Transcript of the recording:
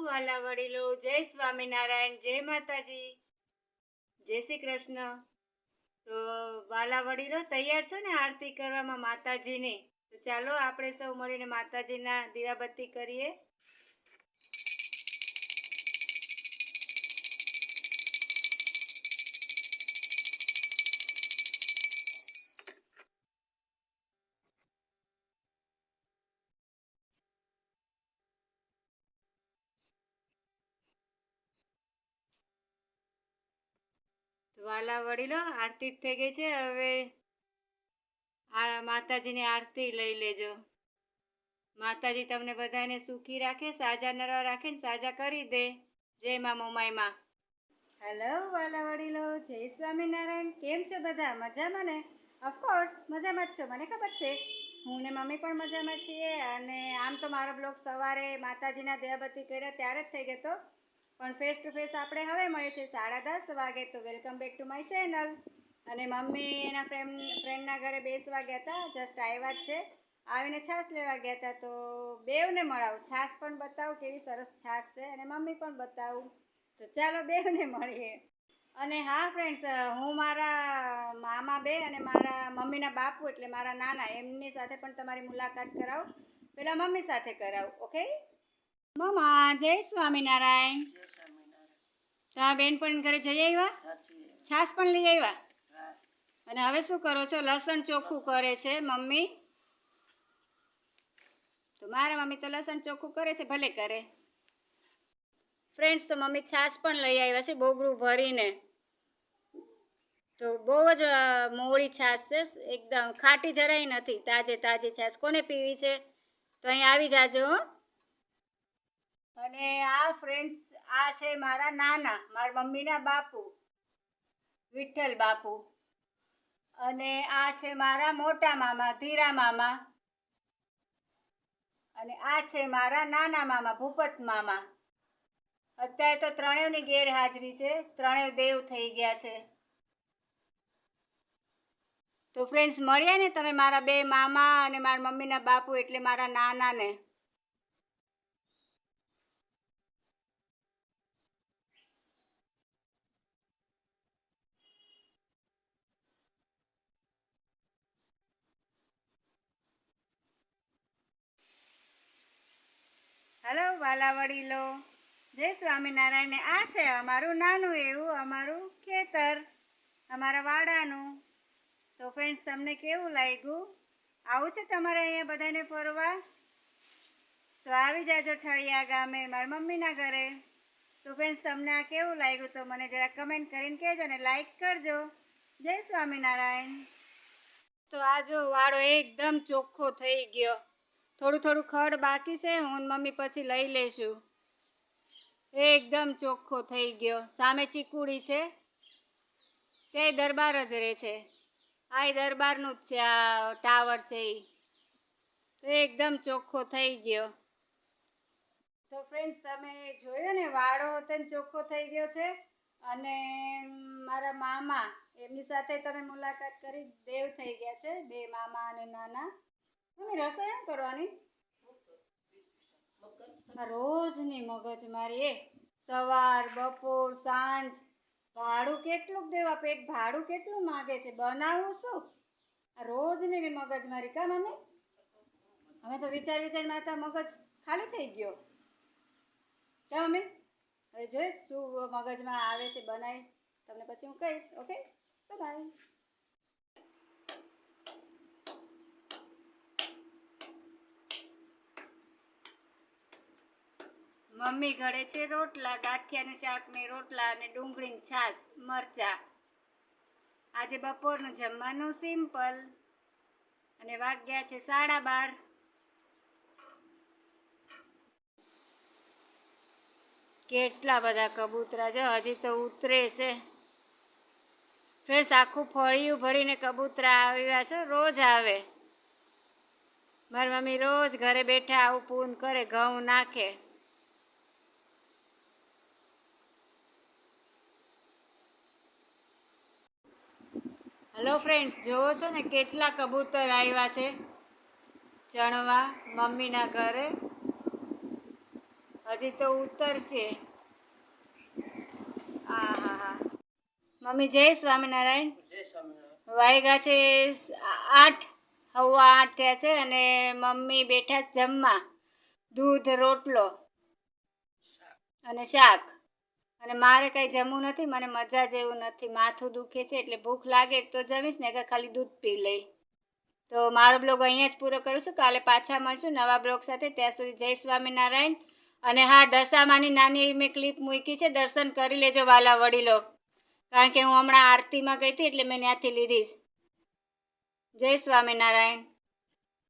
વાલા વડીલો, જય સ્વામિનારાયણ, જય માતાજી, જય શ્રી કૃષ્ણ. તો વાલા વડીલો તૈયાર છો ને આરતી કરવામાં માતાજીની? તો ચાલો આપણે સૌ મળીને માતાજીના દીવાબત્તી કરીએ. વાલા વડીલો આરતી થઈ ગઈ છે. હવે આ માતાજીની આરતી લઈ લેજો. માતાજી તમને બધાને સુખી રાખે, સાજા નરવા રાખે ને સાજા કરી દે. જય મા મોમાઈમાં. હેલો વાલા વડીલો, જય સ્વામિનારાયણ. કેમ છો બધા? મજામાં ને? ઓફકોર્સ મજામાં જ છો, મને ખબર છે. હું ને મમ્મી પણ મજામાં છીએ. અને આમ તો મારો બ્લોગ સવારે માતાજીના દીવાબત્તી કર્યા ત્યારે જ થઈ ગયો હતો, પણ ફેસ ટુ ફેસ આપણે હવે મળીએ છીએ 10:30 વાગે. તો welcome back to my channel. અને મમ્મી એના ફ્રેન્ડના ઘરે બેસવા ગયા હતા, જસ્ટ આવ્યા જ છે. આવીને છાશ લેવા ગયા હતા. તો બેવને મળાવું, છાશ પણ બતાવું કેવી સરસ છાશ છે, અને મમ્મી પણ બતાવું. તો ચાલો બેવને મળીએ. અને હા ફ્રેન્ડ્સ, હું મારા મામા બે અને મારા મમ્મીના બાપુ એટલે મારા નાના, એમની સાથે પણ તમારી મુલાકાત કરાવું. પેલા મમ્મી સાથે કરાવું, ઓકે? મમ્મા જય સ્વામિનારાયણ. હા, બેનપણી ઘરે જઈ આવ્યા? છાશ પણ લઈ આવ્યા? અને હવે શું કરો છો? લસણ ચોખ્ખું કરે છે મમ્મી. તો મારા મમ્મી તો લસણ ચોખ્ખું કરે છે, ભલે કરે. ફ્રેન્ડ્સ, તો મમ્મી છાશ પણ લઈ આવ્યા છે બોગડું ભરીને. તો બહુ જ મોળી છાશ છે, એકદમ ખાટી જરાય નથી, તાજી છાશ. કોને પીવી છે તો અહીં આવી જાજો. અને આ ફ્રેન્ડ્સ, આ છે મારા નાના, મારા મમ્મીના બાપુ, વિઠ્ઠલ બાપુ. અને આ છે મારા મોટા મામા, ધીરા મામા. અને આ છે મારા નાના મામા, ભૂપત મામા. અત્યારે તો ત્રણેયની ગેરહાજરી છે, ત્રણેય દેવ થઈ ગયા છે. તો ફ્રેન્ડ્સ, મળ્યા ને તમે મારા બે મામા અને મારા મમ્મીના બાપુ એટલે મારા નાનાને. હેલો વાલા વડીલો, જય સ્વામિનારાયણ. ને આ છે અમારું નાનું એવું અમારું ખેતર, અમારા વાડાનું. તો ફ્રેન્ડ્સ, તમને કેવું લાગ્યું? આવું છે તમારે અહીંયા બધાને ફરવા? તો આવી જાજો ઠળિયા ગામે મારા મમ્મીના ઘરે. તો ફ્રેન્ડ્સ, તમને આ કેવું લાગ્યું તો મને જરા કમેન્ટ કરીને કહેજો અને લાઈક કરજો. જય સ્વામિનારાયણ. તો આ જો વાળો એકદમ ચોખ્ખો થઈ ગયો. થોડું ખડ બાકી છે, હું મમ્મી પછી લઈ લઈશું. એકદમ ચોખ્ખો થઈ ગયો. સામે ચીકુડી છે, તે દરબાર જ રહે છે. આ દરબારનું જ છે, આ ટાવર છે એ. તો એકદમ ચોખ્ખો થઈ ગયો. તો ફ્રેન્ડ્સ, તમે જોયો ને, વાળો તેમ ચોખ્ખો થઈ ગયો છે. અને મારા મામા, એમની સાથે તમે મુલાકાત કરી, દેવ થઈ ગયા છે બે મામા અને નાના. મમ્મી રસોઈ એમ કરવાની? રોજની મગજ મારી. સવાર, બપોર, સાંજ. ભાડું કેટલું દેવા, પેટ ભાડું કેટલું માગે છે, બનાવું શું? રોજની મગજ મારી. કા મમ્મી? અમે તો વિચાર તો મગજ ખાલી થઈ ગયો. કા મમ્મી? હવે જોઈશ શું મગજમાં આવે છે, બનાવી તમને પછી હું કહીશ. Okay, by. મમ્મી ઘરે છે રોટલા, ગાંઠિયાનું શાક ને રોટલા અને ડુંગળીની છાશ, મરચા. આજે બપોરનું જમવાનું સિમ્પલ. અને વાગ્યા છે 12:30. કેટલા બધા કબૂતરા છે, હજી તો ઉતરે છે. ફ્રેન્ડ્સ, આખું ફળિયું ભરીને કબૂતરા આવ્યા છે, રોજ આવે. મારી મમ્મી રોજ ઘરે બેઠા આવું પૂન કરે, ઘઉં નાખે. હેલો ફ્રેન્ડ્સ, જોવો છો ને કેટલા કબૂતર આવ્યા છે ચણવા મમ્મીના ઘરે. હજી તો ઉતરશે. હા હા હા. મમ્મી જય સ્વામિનારાયણ. વાગ્યા છે 8, 8:15 થયા છે અને મમ્મી બેઠા છે જમવા. દૂધ રોટલો અને શાક. અને મારે કંઈ જમવું નથી, મને મજા જેવું નથી, માથું દુખે છે એટલે ભૂખ લાગે તો જમીશ ને અગર ખાલી દૂધ પી લઈ. તો મારો બ્લોગ અહીંયા જ પૂરો કરું છું. કાલે પાછા મળશું નવા બ્લોગ સાથે. ત્યાં સુધી જય સ્વામિનારાયણ. અને હા, દશામાની નાની મેં ક્લિપ મૂકી છે, દર્શન કરી લેજો વાલા વડીલો, કારણ કે હું હમણાં આરતીમાં ગઈ હતી એટલે મેં ત્યાંથી લીધી. જય સ્વામિનારાયણ.